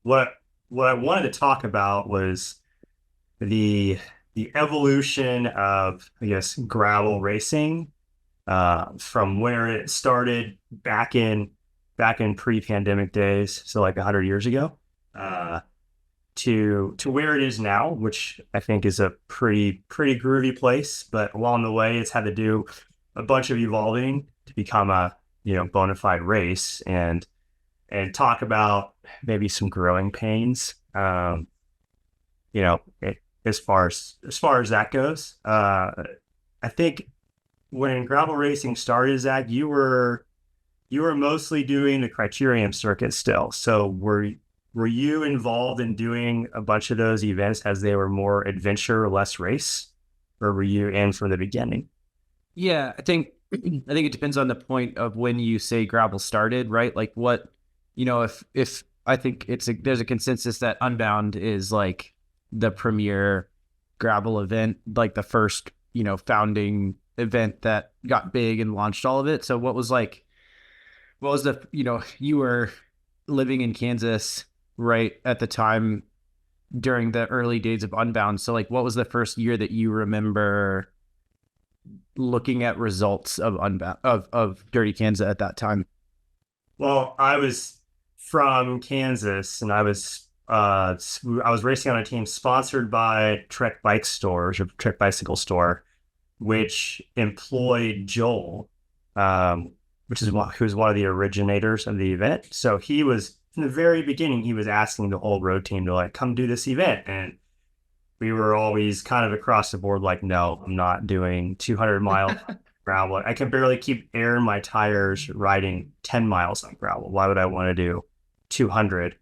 what what I wanted to talk about was the the evolution of, I guess, gravel racing from where it started back in pre-pandemic days, so like 100 years ago, uh, to where it is now, which I think is a pretty groovy place. But along the way, it's had to do a bunch of evolving to become a bona fide race, and talk about maybe some growing pains. You know, it, as far as that goes, I think when gravel racing started, Zach, you were mostly doing the criterium circuit still. So were you involved in doing a bunch of those events as they were more adventure, less race, or were you in from the beginning? Yeah, I think it depends on the point of when you say gravel started, right? Like what, if I think there's a consensus that Unbound is like the premier gravel event, like the first, founding event that got big and launched all of it. So what was you were living in Kansas right at the time during the early days of Unbound. So like what was the first year that you remember looking at results of Unbound of Dirty Kansas at that time? Well, I was from Kansas, and I was racing on a team sponsored by Trek Bike Stores or Trek Bicycle Store, which employed Joel, who's one of the originators of the event. So he was in the very beginning. He was asking the whole road team to like come do this event, and we were always kind of across the board like, no, I'm not doing 200 miles on gravel. I can barely keep air in my tires riding 10 miles on gravel. Why would I want to do 200?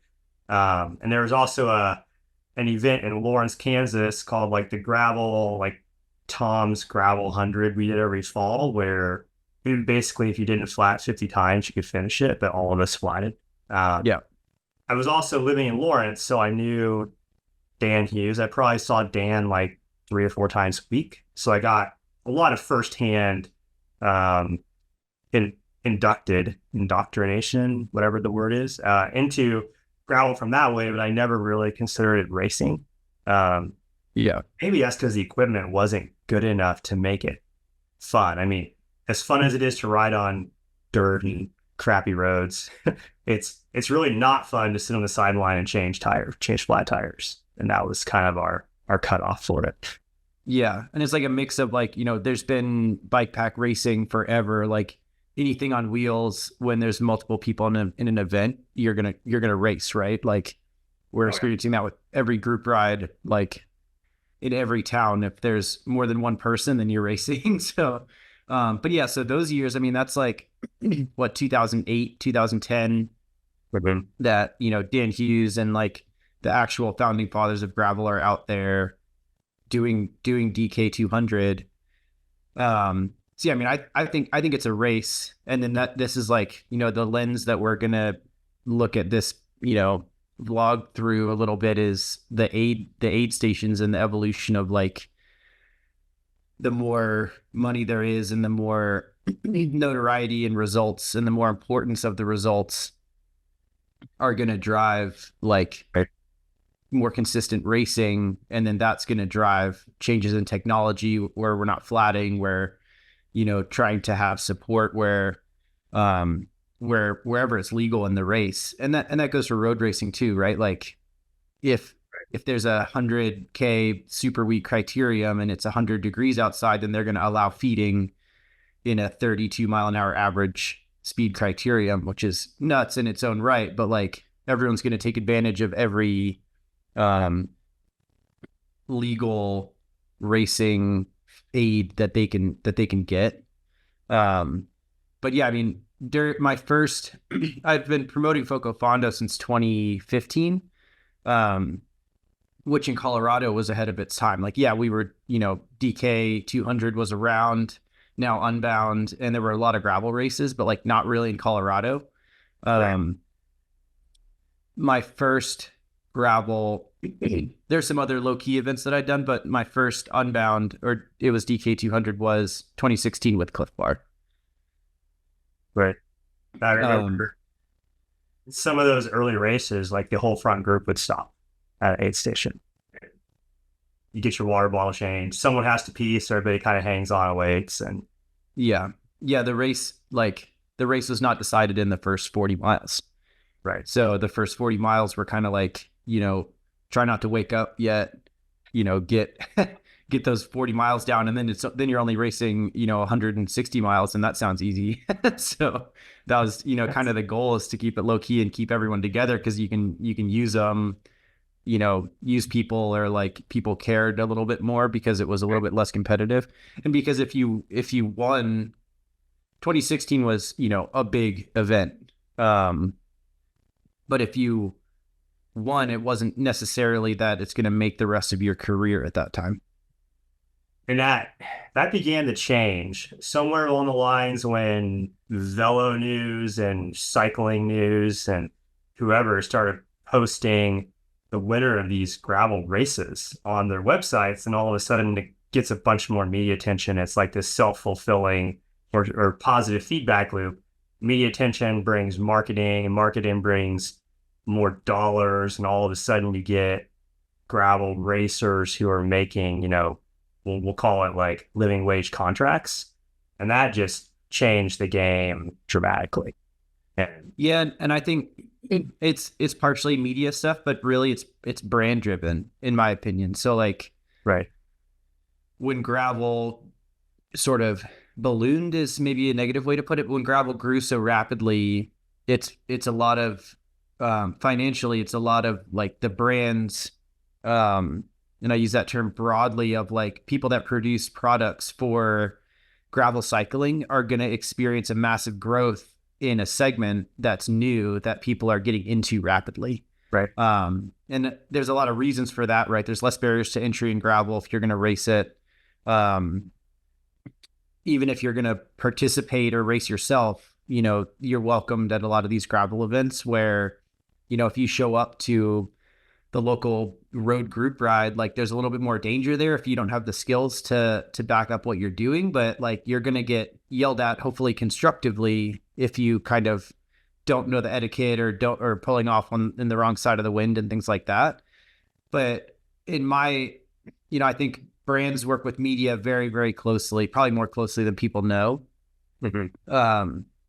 And there was also an event in Lawrence, Kansas called like the gravel, like Tom's Gravel 100 we did every fall, where basically if you didn't flat 50 times, you could finish it, but all of us flatted. Uh, Yeah. I was also living in Lawrence, so I knew Dan Hughes. I probably saw Dan like 3 or 4 times a week. So I got a lot of firsthand um, in, indoctrination, whatever the word is, into gravel from that way, but I never really considered it racing. Um, Yeah. Maybe that's because the equipment wasn't good enough to make it fun. I mean, as fun as it is to ride on dirt and crappy roads, it's really not fun to sit on the sideline and change flat tires. And that was kind of our cutoff for it. Yeah. And it's like a mix of like, there's been bike pack racing forever. Like anything on wheels, when there's multiple people in an event, you're gonna race, right? Like we're Oh yeah. experiencing that with every group ride, like in every town. If there's more than one person, then you're racing. So but yeah, so those years, I mean, that's like what, 2008, 2010, Mhm. that Dan Hughes and like the actual founding fathers of gravel are out there doing DK 200. So yeah, I mean, I think it's a race, and then that this is like the lens that we're gonna look at this vlog through a little bit is the aid stations and the evolution of like the more money there is and the more notoriety and results and the more importance of the results are going to drive like Right. more consistent racing, and then that's going to drive changes in technology where we're not flatting, where trying to have support um wherever it's legal in the race, and that goes for road racing too, right? Like if there's 100K super weak criterium and it's 100 degrees outside, then they're going to allow feeding in a 32 mile an hour average speed criterium, which is nuts in its own right. But like everyone's going to take advantage of every um, legal racing aid that they can get. Um, but yeah, I mean, during my first, I've been promoting Foco Fondo since 2015, um, which in Colorado was ahead of its time. Like, yeah, we were, DK 200 was around, now Unbound, and there were a lot of gravel races, but like not really in Colorado. Right. Um, my first gravel, there's some other low key events that I'd done, but my first Unbound, or it was DK 200, was 2016 with Cliff Bar. Right. I Um, remember some of those early races, like the whole front group would stop at an aid station. You get your water bottle changed. Someone has to pee, so everybody kind of hangs on and waits. And Yeah. Yeah, the race was not decided in the first 40 miles. right, So the first 40 miles were kind of like, try not to wake up yet, get get those 40 miles down, and then you're only racing, 160 miles, and that sounds easy. So that was, kind of the goal, is to keep it low key and keep everyone together, because you can use use people, or like people cared a little bit more because it was a little bit less competitive. And because if you won, 2016 was, a big event. But if you won, it wasn't necessarily that it's going to make the rest of your career at that time. and that began to change somewhere along the lines when Velo News and Cycling News and whoever started posting the winner of these gravel races on their websites, and all of a sudden it gets a bunch more media attention. It's like this self-fulfilling or positive feedback loop. Media attention brings marketing, and marketing brings more dollars, and all of a sudden you get gravel racers who are making, we'll call it like living wage contracts. And that just changed the game dramatically. And Yeah, and I think it's partially media stuff, but really it's brand driven, in my opinion. So like, right, when gravel sort of ballooned is maybe a negative way to put it. But when gravel grew so rapidly, it's a lot of, financially, it's a lot of like the brands, and I use that term broadly, of like people that produce products for gravel cycling are going to experience a massive growth in a segment that's new, that people are getting into rapidly. right, And there's a lot of reasons for that, right? There's less barriers to entry in gravel if you're going to race it. Even if you're going to participate or race yourself, you're welcomed at a lot of these gravel events where, if you show up to the local road group ride, like there's a little bit more danger there if you don't have the skills to back up what you're doing. But like, you're going to get yelled at, hopefully constructively, if you kind of don't know the etiquette, or pulling off in the wrong side of the wind and things like that. But I think brands work with media very, very closely, probably more closely than people know. And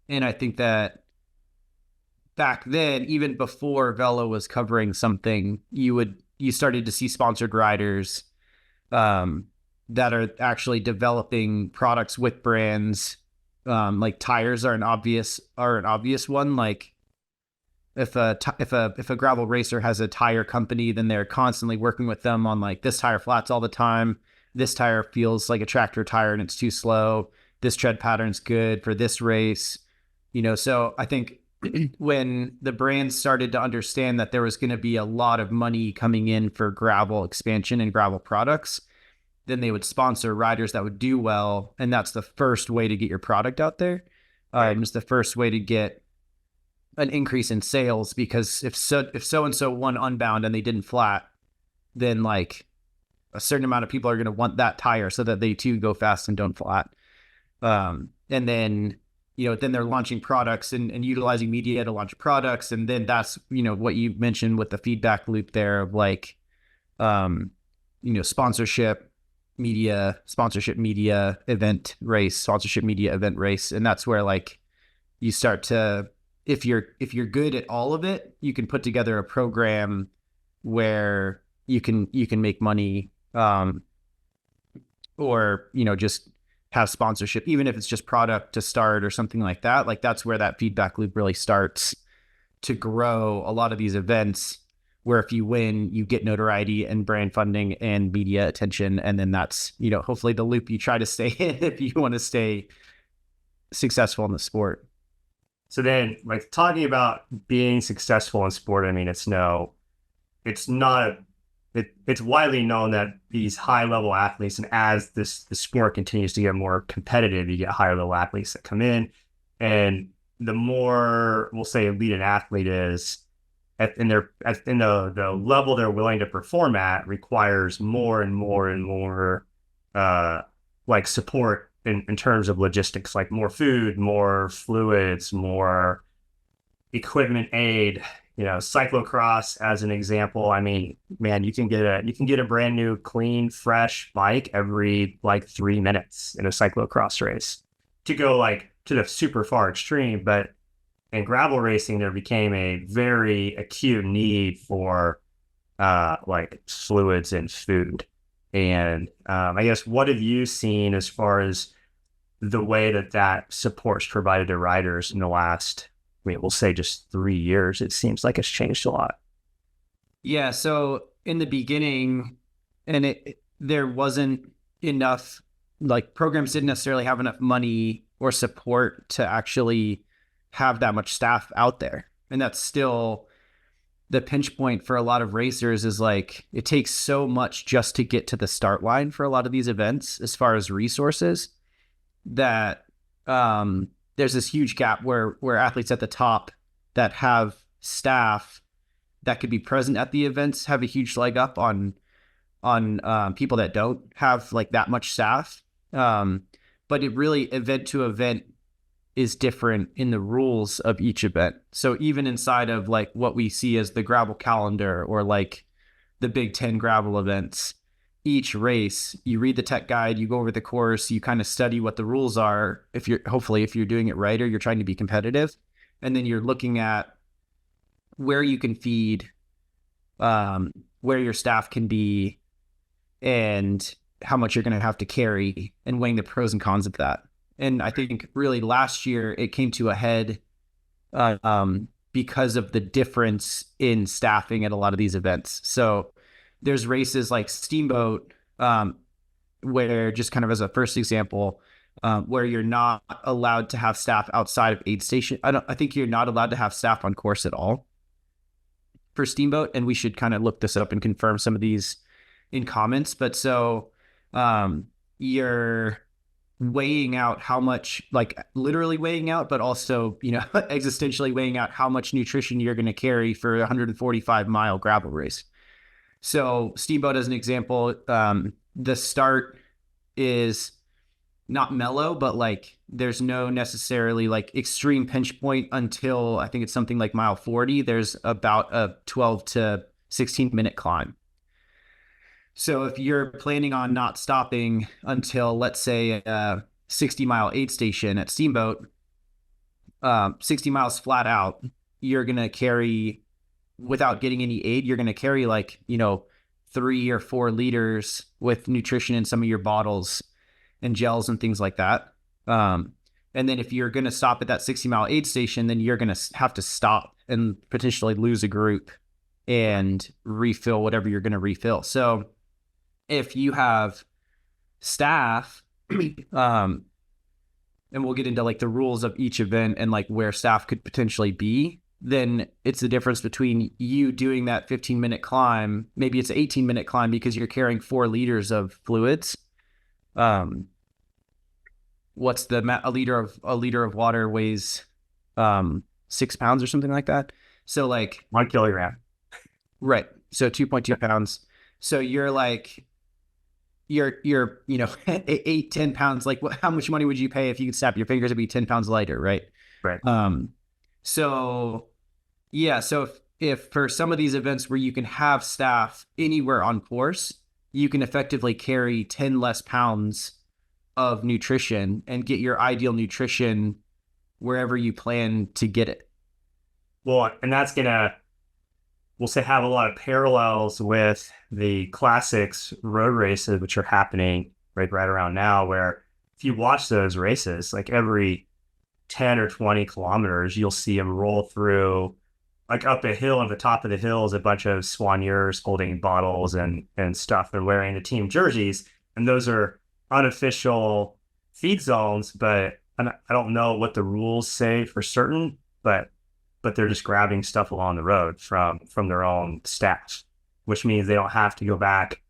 I think that back then, even before Velo was covering something, you started to see sponsored riders, that are actually developing products with brands. Like tires are an obvious one. Like if a gravel racer has a tire company, then they're constantly working with them on like, this tire flats all the time. This tire feels like a tractor tire and it's too slow. This tread pattern's good for this race. So I think when the brands started to understand that there was going to be a lot of money coming in for gravel expansion and gravel products, then they would sponsor riders that would do well. And that's the first way to get your product out there. It's the first way to get an increase in sales, because if so-and-so won Unbound and they didn't flat, then like a certain amount of people are going to want that tire so that they too go fast and don't flat. And then, then they're launching products and utilizing media to launch products. And then that's, what you mentioned with the feedback loop there of like, sponsorship media, event race. And that's where like you start to, if you're good at all of it, you can put together a program where you can make money, or, just have sponsorship, even if it's just product to start or something like that. Like that's where that feedback loop really starts to grow. A lot of these events where if you win, you get notoriety and brand funding and media attention. And then that's, hopefully the loop you try to stay in if you want to stay successful in the sport. So then, like, talking about being successful in sport, I mean, it's not it's widely known that these high level athletes, and as the sport continues to get more competitive, you get higher level athletes that come in, and the more, we'll say, elite an athlete is in the level they're willing to perform at, requires more and more and more like support, in terms of logistics, like more food, more fluids, more, equipment aid, cyclocross as an example. I mean, man, you can get a brand new, clean, fresh bike every like 3 minutes in a cyclocross race to go like to the super far extreme. But in gravel racing, there became a very acute need for like fluids and food. And I guess what have you seen as far as the way that support's provided to riders in the last, I mean, we'll say just 3 years? It seems like it's changed a lot. Yeah. So in the beginning, and there wasn't enough, like programs didn't necessarily have enough money or support to actually have that much staff out there. And that's still the pinch point for a lot of racers, is like it takes so much just to get to the start line for a lot of these events as far as resources, that there's this huge gap where athletes at the top that have staff that could be present at the events have a huge leg up on people that don't have like that much staff. But it really, event to event, is different in the rules of each event. So even inside of like what we see as the gravel calendar or like the Big Ten gravel events, each race, you read the tech guide, you go over the course, you kind of study what the rules are. If you're doing it right, or you're trying to be competitive, and then you're looking at where you can feed, where your staff can be, and how much you're going to have to carry, and weighing the pros and cons of that. And I think really last year it came to a head because of the difference in staffing at a lot of these events. So there's races like Steamboat, where, just kind of as a first example, where you're not allowed to have staff outside of aid station. I think you're not allowed to have staff on course at all for Steamboat. And we should kind of look this up and confirm some of these in comments. But so you're weighing out how much, like literally weighing out, but also, existentially weighing out how much nutrition you're going to carry for a 145-mile gravel race. So Steamboat, as an example, the start is not mellow, but like there's no necessarily like extreme pinch point until I think it's something like mile 40. There's about a 12 to 16-minute climb. So if you're planning on not stopping until, let's say, 60-mile aid station at Steamboat, 60 miles flat out, you're going to carry, without getting any aid, you're going to carry like, 3 or 4 liters with nutrition in some of your bottles and gels and things like that. And then if you're going to stop at that 60-mile aid station, then you're going to have to stop and potentially lose a group and refill whatever you're going to refill. So if you have staff, and we'll get into like the rules of each event and like where staff could potentially be, then it's the difference between you doing that 15-minute climb. Maybe it's an 18-minute climb because you're carrying 4 liters of fluids. What's a liter of water weighs 6 pounds or something like that. So like 1 kilogram. Right. So 2.2 pounds. So you're like, you're 8-10 pounds. Like how much money would you pay if you could snap your fingers? It'd be 10 pounds lighter. Right. Right. So yeah. So if for some of these events where you can have staff anywhere on course, you can effectively carry 10 less pounds of nutrition and get your ideal nutrition wherever you plan to get it. Well, and that's gonna, we'll say, have a lot of parallels with the classics road races, which are happening right around now, where if you watch those races, like every 10 or 20 kilometers, you'll see them roll through, like up a hill, and at the top of the hill is a bunch of soigneurs holding bottles and stuff. They're wearing the team jerseys, and those are unofficial feed zones, but I don't know what the rules say for certain, but they're just grabbing stuff along the road from their own staff, which means they don't have to go back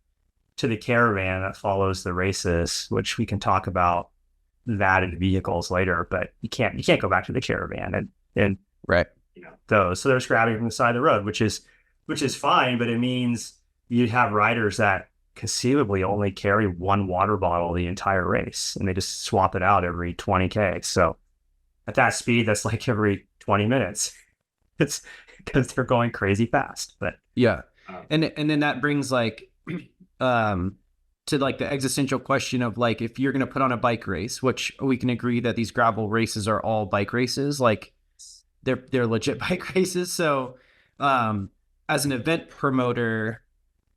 to the caravan that follows the races, which we can talk about that in vehicles later, but you can't go back to the caravan and right. Those. So they're just grabbing from the side of the road, which is fine, but it means you have riders that conceivably only carry 1 water bottle the entire race, and they just swap it out every 20K. So at that speed, that's like every 20 minutes. it's because they're going crazy fast. But Yeah. um, And then that brings like um to like the existential question of like if you're going to put on a bike race, which we can agree that these gravel races are all bike races, like they're legit bike races. So um as an event promoter,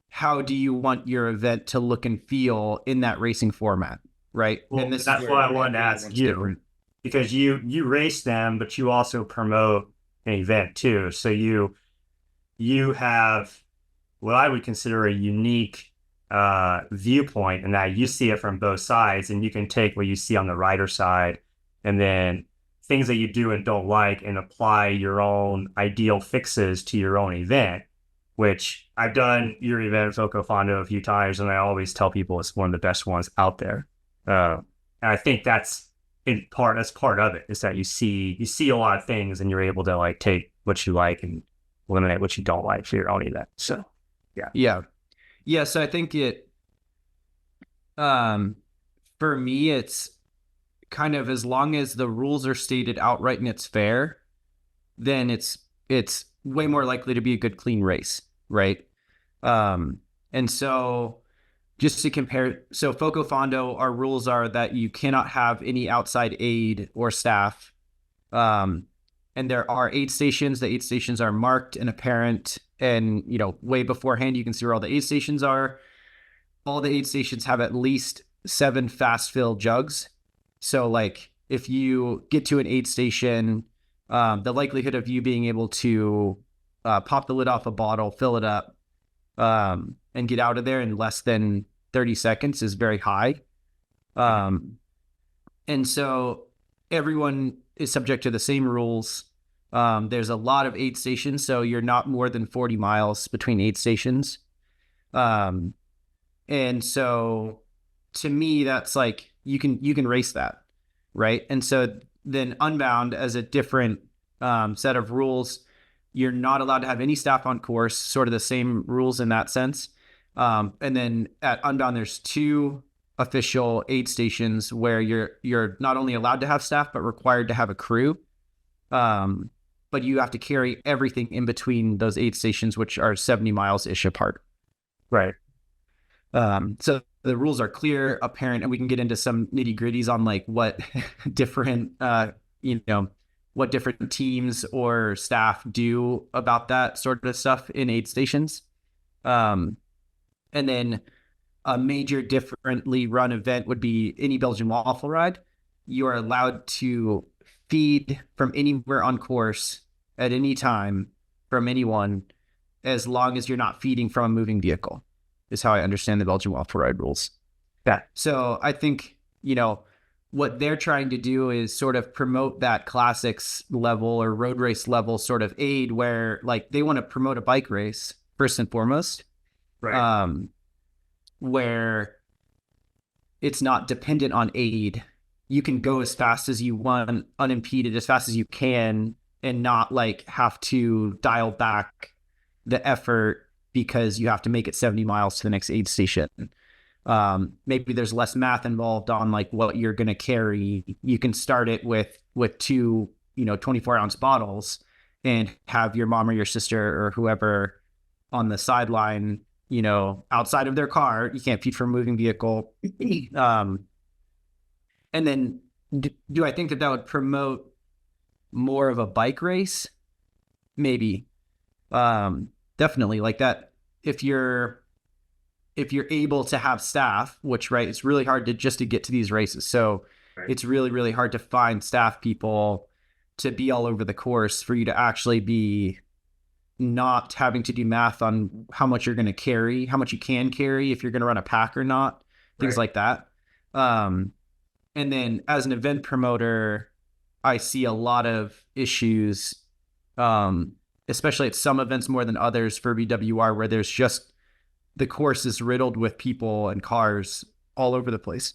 how do you want your event to look and feel in that racing format, right? well, And this is that's what where I wanted to ask everyone's you different. because you race them, but you also promote an event too. So you have what I would consider a unique viewpoint in that you see it from both sides, and you can take what you see on the rider side and then things that you do and don't like and apply your own ideal fixes to your own event, which I've done your event, Foco Fondo, a few times, and I always tell people it's one of the best ones out there. And I think that's part of it, is that you see a lot of things and you're able to like take what you like and eliminate what you don't like for your own event. So yeah. Yeah. Yeah, so I think it um for me it's kind of as long as the rules are stated outright and it's fair, then it's way more likely to be a good clean race, right? And so just to compare, so Foco Fondo, our rules are that you cannot have any outside aid or staff. Um, and there are aid stations. The aid stations are marked and apparent, and way beforehand you can see where all the aid stations are. All the aid stations have at least 7 fast fill jugs. So like if you get to an aid station, the likelihood of you being able to pop the lid off a bottle, fill it up, and get out of there in less than 30 seconds is very high. And so everyone is subject to the same rules. There's a lot of aid stations, so you're not more than 40 miles between aid stations. And so to me, that's like you can race that, right? And so then Unbound as a different set of rules, you're not allowed to have any staff on course, sort of the same rules in that sense. And then at Unbound, there's 2 official aid stations where you're not only allowed to have staff, but required to have a crew. But you have to carry everything in between those aid stations, which are 70 miles ish apart. Right. So the rules are clear, apparent, and we can get into some nitty gritties on like what different, what different teams or staff do about that sort of stuff in aid stations. And then a major differently run event would be any Belgian waffle ride. You are allowed to feed from anywhere on course at any time from anyone, as long as you're not feeding from a moving vehicle, is how I understand the Belgian waffle ride rules. Yeah. So I think, what they're trying to do is sort of promote that classics level or road race level sort of aid where like they want to promote a bike race first and foremost. Right. Where it's not dependent on aid. You can go as fast as you want, unimpeded, as fast as you can, and not like have to dial back the effort because you have to make it 70 miles to the next aid station. Maybe there's less math involved on like what you're going to carry. You can start it with 2, 24-ounce bottles and have your mom or your sister or whoever on the sideline, outside of their car. You can't feed from a moving vehicle. And then do I think that would promote more of a bike race? Maybe. Definitely like that. If you're able to have staff, which, right, it's really hard to get to these races. So Right. it's really, really hard to find staff people to be all over the course for you to actually be not having to do math on how much you're going to carry, how much you can carry, if you're going to run a pack or not, things Right. like that. And then as an event promoter, I see a lot of issues, especially at some events more than others for BWR, where there's just the course is riddled with people and cars all over the place.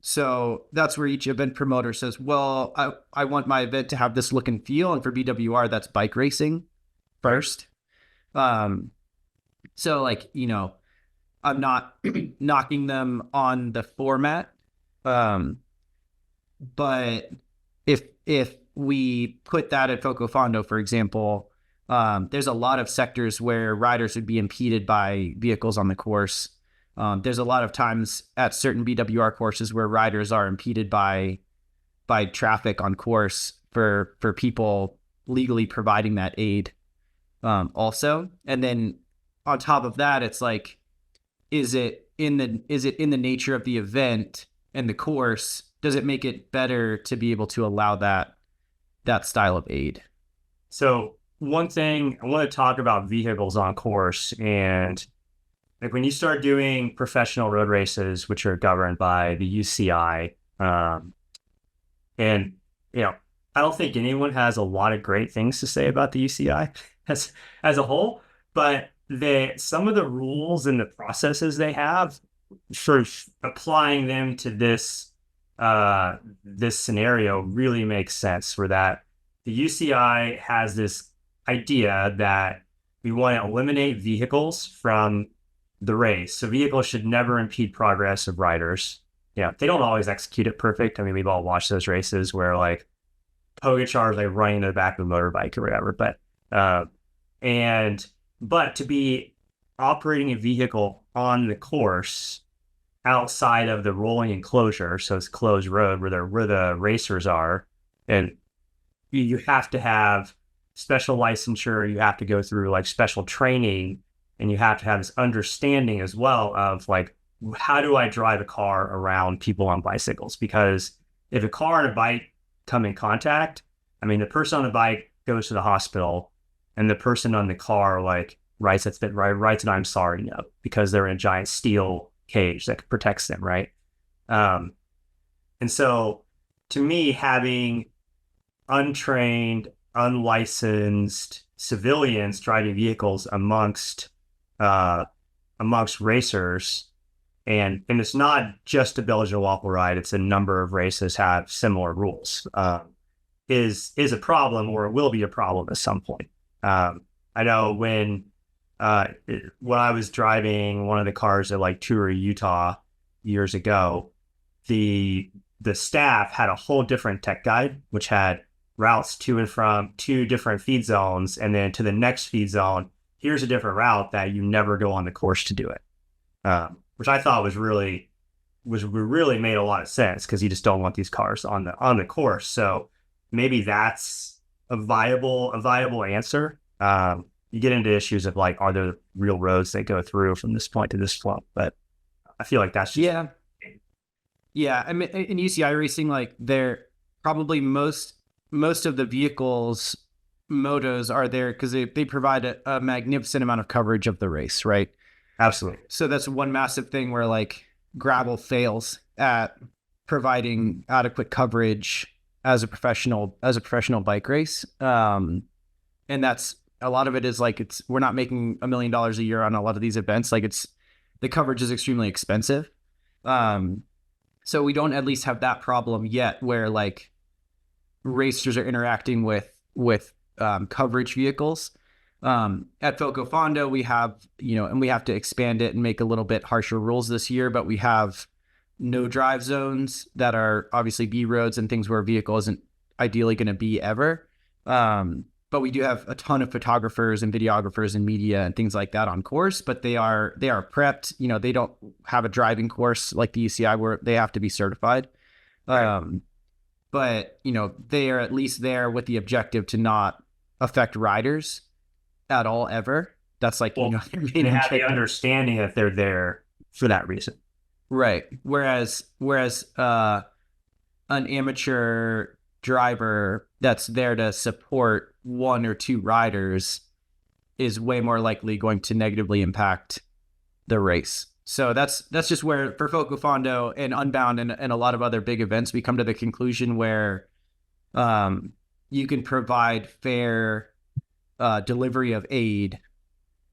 So that's where each event promoter says, well, I want my event to have this look and feel. And for BWR, that's bike racing first. So like, I'm not knocking them on the format. But if we put that at Foco Fondo, for example, there's a lot of sectors where riders would be impeded by vehicles on the course. There's a lot of times at certain BWR courses where riders are impeded by traffic on course for people legally providing that aid, also. And then on top of that, it's like, is it in the nature of the event and the course? Does it make it better to be able to allow that style of aid? So one thing I want to talk about vehicles on course, and like when you start doing professional road races, which are governed by the UCI, and I don't think anyone has a lot of great things to say about the UCI as a whole, but some of the rules and the processes they have for applying them to this scenario really makes sense. For that, the UCI has this idea that we want to eliminate vehicles from the race. So vehicles should never impede progress of riders. Yeah, they don't always execute it perfect. I mean, we've all watched those races where like Pogacar is like running to the back of a motorbike or whatever. But to be operating a vehicle on the course outside of the rolling enclosure, so it's closed road where the racers are, and you have to have special licensure, you have to go through like special training, and you have to have this understanding as well of like, how do I drive a car around people on bicycles? Because if a car and a bike come in contact, I mean, the person on the bike goes to the hospital, and the person on the car like writes an "I'm sorry" note because they're in a giant steel cage that protects them, right? And so, to me, having untrained, unlicensed civilians driving vehicles amongst racers, and it's not just a Belgian waffle ride; it's a number of races have similar rules. Is a problem, or it will be a problem at some point. I know when I was driving one of the cars at like Tour Utah years ago, the staff had a whole different tech guide, which had routes to and from 2 different feed zones, and then to the next feed zone, here's a different route that you never go on the course to do it, which I thought really made a lot of sense because you just don't want these cars on the course. So maybe that's a viable answer. You get into issues of like, are there real roads that go through from this point to this point? But I feel like that's just yeah. I mean, in UCI racing, like they're probably most of the vehicles motos are there because they provide a magnificent amount of coverage of the race, right? Absolutely. So that's one massive thing where like gravel fails at providing adequate coverage as a professional bike race. And that's a lot of it is like, we're not making $1 million a year on a lot of these events. Like the coverage is extremely expensive. So we don't at least have that problem yet where like racers are interacting with coverage vehicles. At Foco Fondo, we have, and we have to expand it and make a little bit harsher rules this year, but we have no drive zones that are obviously B roads and things where a vehicle isn't ideally going to be ever. But we do have a ton of photographers and videographers and media and things like that on course, but they are prepped. They don't have a driving course like the UCI where they have to be certified. Right. But they are at least there with the objective to not affect riders at all ever. That's like, they have the understanding that they're there for that reason. Right. Whereas an amateur driver that's there to support 1 or 2 riders is way more likely going to negatively impact the race. So that's just where for Foco Fondo and Unbound and a lot of other big events, we come to the conclusion where you can provide fair delivery of aid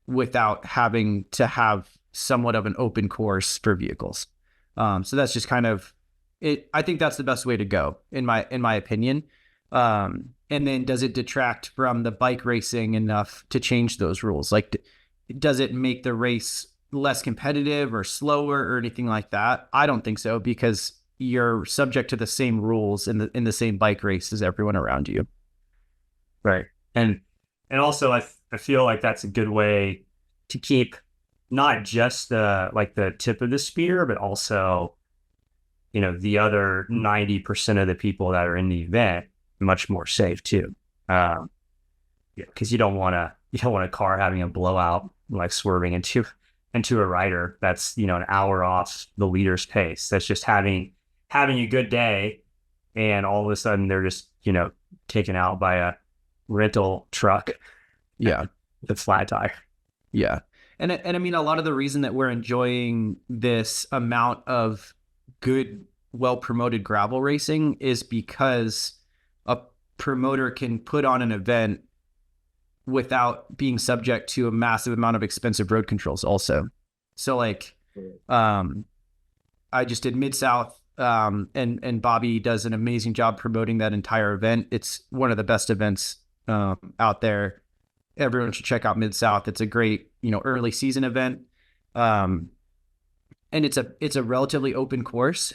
without having to have somewhat of an open course for vehicles. So that's just kind of it. I think that's the best way to go in my opinion. And then does it detract from the bike racing enough to change those rules? Like, does it make the race less competitive or slower or anything like that? I don't think so, because you're subject to the same rules in the same bike race as everyone around you. Right. And also I feel like that's a good way to keep not just the tip of the spear, but also, the other 90% of the people that are in the event much more safe too. Because you don't want a car having a blowout, like swerving into a rider that's, an hour off the leader's pace. That's just having a good day, and all of a sudden they're just, taken out by a rental truck. Yeah. The flat tire. Yeah. And I mean, a lot of the reason that we're enjoying this amount of good, well-promoted gravel racing is because a promoter can put on an event without being subject to a massive amount of expensive road controls also. So like, I just did Mid-South, and Bobby does an amazing job promoting that entire event. It's one of the best events out there. Everyone should check out Mid-South. It's a great, early season event. And it's a relatively open course,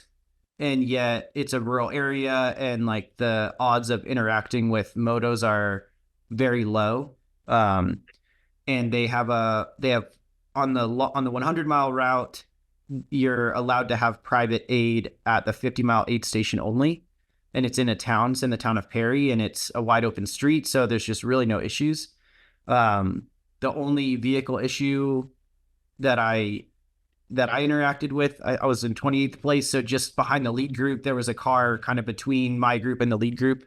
and yet it's a rural area, and like the odds of interacting with motos are very low. And they have on the 100-mile route, you're allowed to have private aid at the 50-mile aid station only. And it's in the town of Perry, and it's a wide open street. So there's just really no issues. The only vehicle issue that I interacted with, I was in 28th place. So just behind the lead group, there was a car kind of between my group and the lead group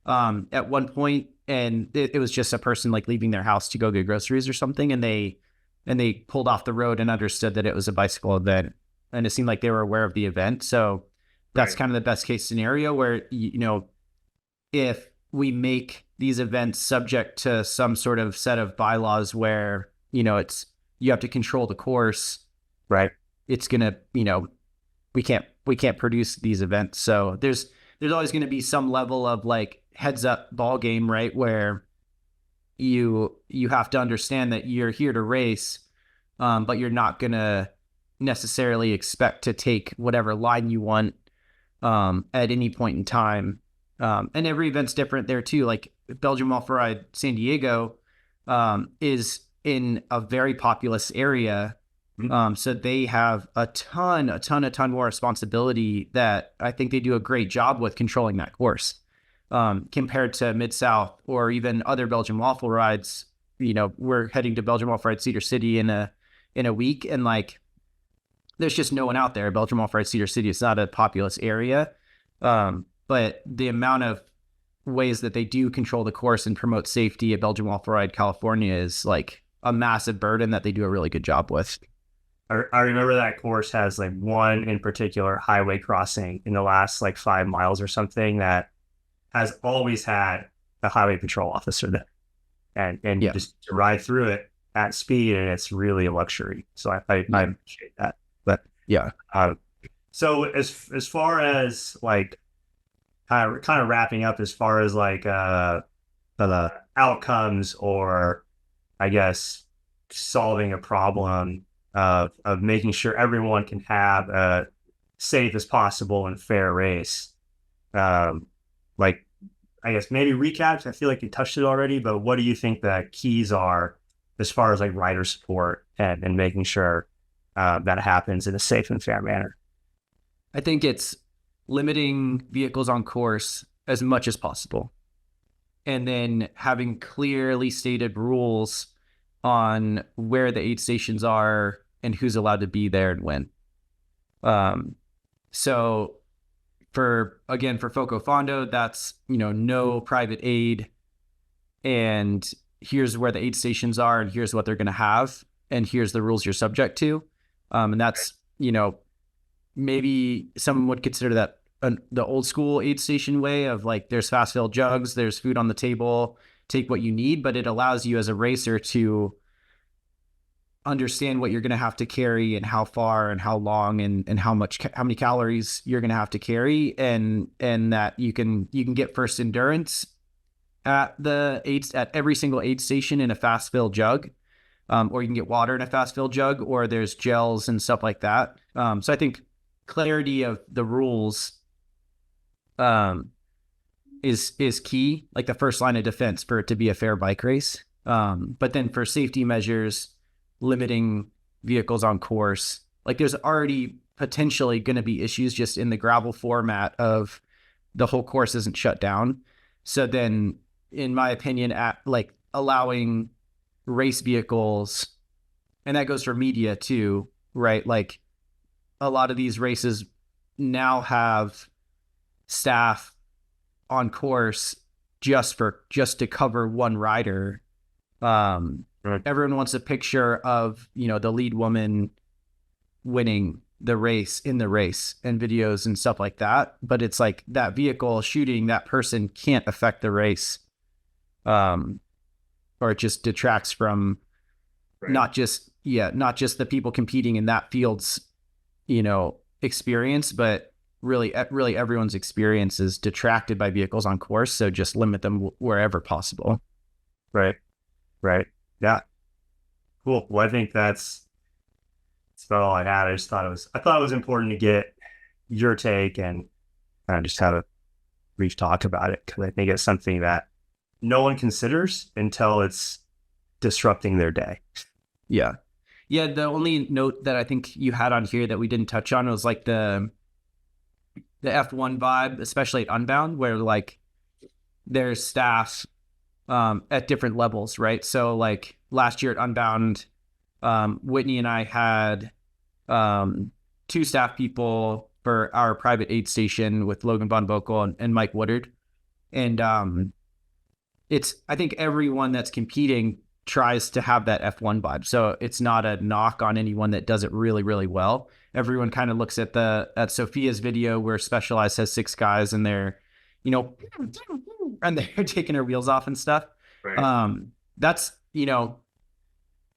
at one point, and it was just a person like leaving their house to go get groceries or something, and they pulled off the road and understood that it was a bicycle event, and it seemed like they were aware of the event. So that's Right. kind of the best case scenario where, if we make these events subject to some sort of set of bylaws where, you have to control the course, Right. it's gonna, we can't produce these events. So there's always going to be some level of like heads up ball game, right? Where you have to understand that you're here to race, but you're not going to necessarily expect to take whatever line you want at any point in time. And every event's different there too. Like Belgium Off-Road San Diego is in a very populous area. So they have a ton more responsibility that I think they do a great job with controlling that course, compared to Mid-South or even other Belgian waffle rides. We're heading to Belgian Waffle Ride Cedar City in a week, and like, there's just no one out there. Belgian Waffle Ride Cedar City is not a populous area, but the amount of ways that they do control the course and promote safety at Belgian Waffle Ride California is like a massive burden that they do a really good job with. I remember that course has like one in particular highway crossing in the last like 5 miles or something that has always had a highway patrol officer there, and you just ride through it at speed, and it's really a luxury. So I appreciate that. But yeah. So as far as like kind of wrapping up, as far as like the outcomes, or I guess solving a problem of making sure everyone can have a safe as possible and fair race. Like, I guess maybe recaps. I feel like you touched it already, but what do you think the keys are as far as like rider support and making sure that happens in a safe and fair manner? I think it's limiting vehicles on course as much as possible, and then having clearly stated rules on where the aid stations are and who's allowed to be there and when. So for Foco Fondo, that's, no private aid, and here's where the aid stations are, and here's what they're going to have, and here's the rules you're subject to. And that's, maybe someone would consider that the old school aid station way of like, there's fast fill jugs, there's food on the table, take what you need, but it allows you as a racer to understand what you're going to have to carry and how far and how long and how many calories you're going to have to carry, and that you can get first endurance at every single aid station in a fast fill jug, or you can get water in a fast fill jug, or there's gels and stuff like that. So I think clarity of the rules um, is key, like the first line of defense for it to be a fair bike race. But then for safety measures, limiting vehicles on course, like there's already potentially going to be issues just in the gravel format of the whole course isn't shut down. So then, in my opinion, at like allowing race vehicles, and that goes for media too, right? Like a lot of these races now have staff on course just to cover one rider. Right. Everyone wants a picture of, the lead woman winning the race in the race and videos and stuff like that. But it's like that vehicle shooting that person can't affect the race. Or it just detracts from Right. not just the people competing in that field's, experience, but really everyone's experience is detracted by vehicles on course. So just limit them wherever possible. Right. Right. Yeah. Cool. Well, I think that's about all I had. I thought it was important to get your take and kind of just have a brief talk about it, because I think it's something that no one considers until it's disrupting their day. Yeah. Yeah. The only note that I think you had on here that we didn't touch on was like the F1 vibe, especially at Unbound, where like there's staff at different levels, right? So like last year at Unbound, Whitney and I had two staff people for our private aid station with Logan Von Bokel and Mike Woodard. And I think everyone that's competing tries to have that F1 vibe. So it's not a knock on anyone that does it really, really well. Everyone kind of looks at Sophia's video where Specialized has 6 guys and they're, and they're taking her wheels off and stuff. Right. That's,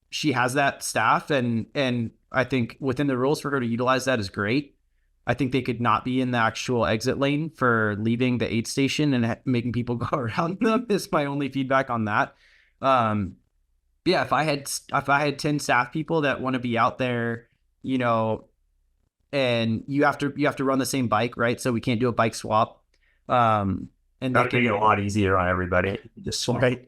she has that staff and I think within the rules for her to utilize that is great. I think they could not be in the actual exit lane for leaving the aid station and making people go around them is my only feedback on that. Yeah, if I had 10 staff people that want to be out there, and you have to run the same bike, right? So we can't do a bike swap. And that would make it a lot easier on everybody. Just swap. Right.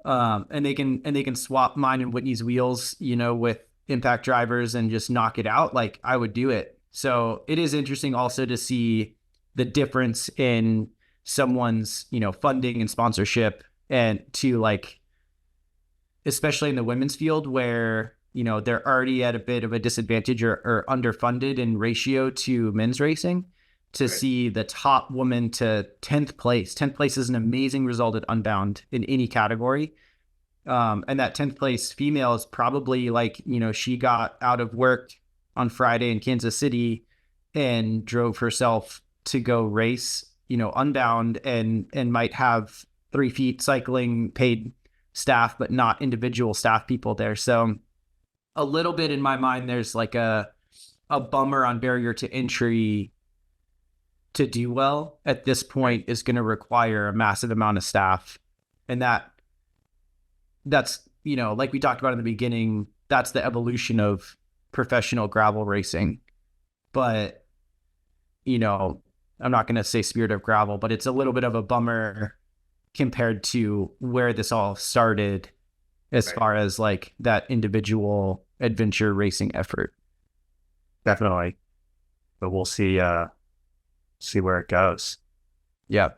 And they can swap mine and Whitney's wheels, with impact drivers and just knock it out. Like I would do it. So it is interesting also to see the difference in someone's, funding and sponsorship, and to like, especially in the women's field where, they're already at a bit of a disadvantage or underfunded in ratio to men's racing, to see the top woman to 10th place. 10th place is an amazing result at Unbound in any category. And that 10th place female is probably like, she got out of work on Friday in Kansas City and drove herself to go race, Unbound, and might have 3 feet cycling paid staff, but not individual staff people there. So a little bit in my mind, there's like a bummer on barrier to entry to do well at this point is going to require a massive amount of staff. And that's, like we talked about in the beginning, that's the evolution of professional gravel racing. But, I'm not going to say spirit of gravel, but it's a little bit of a bummer compared to where this all started as far as like that individual adventure racing effort. Definitely. But we'll see where it goes. Yeah.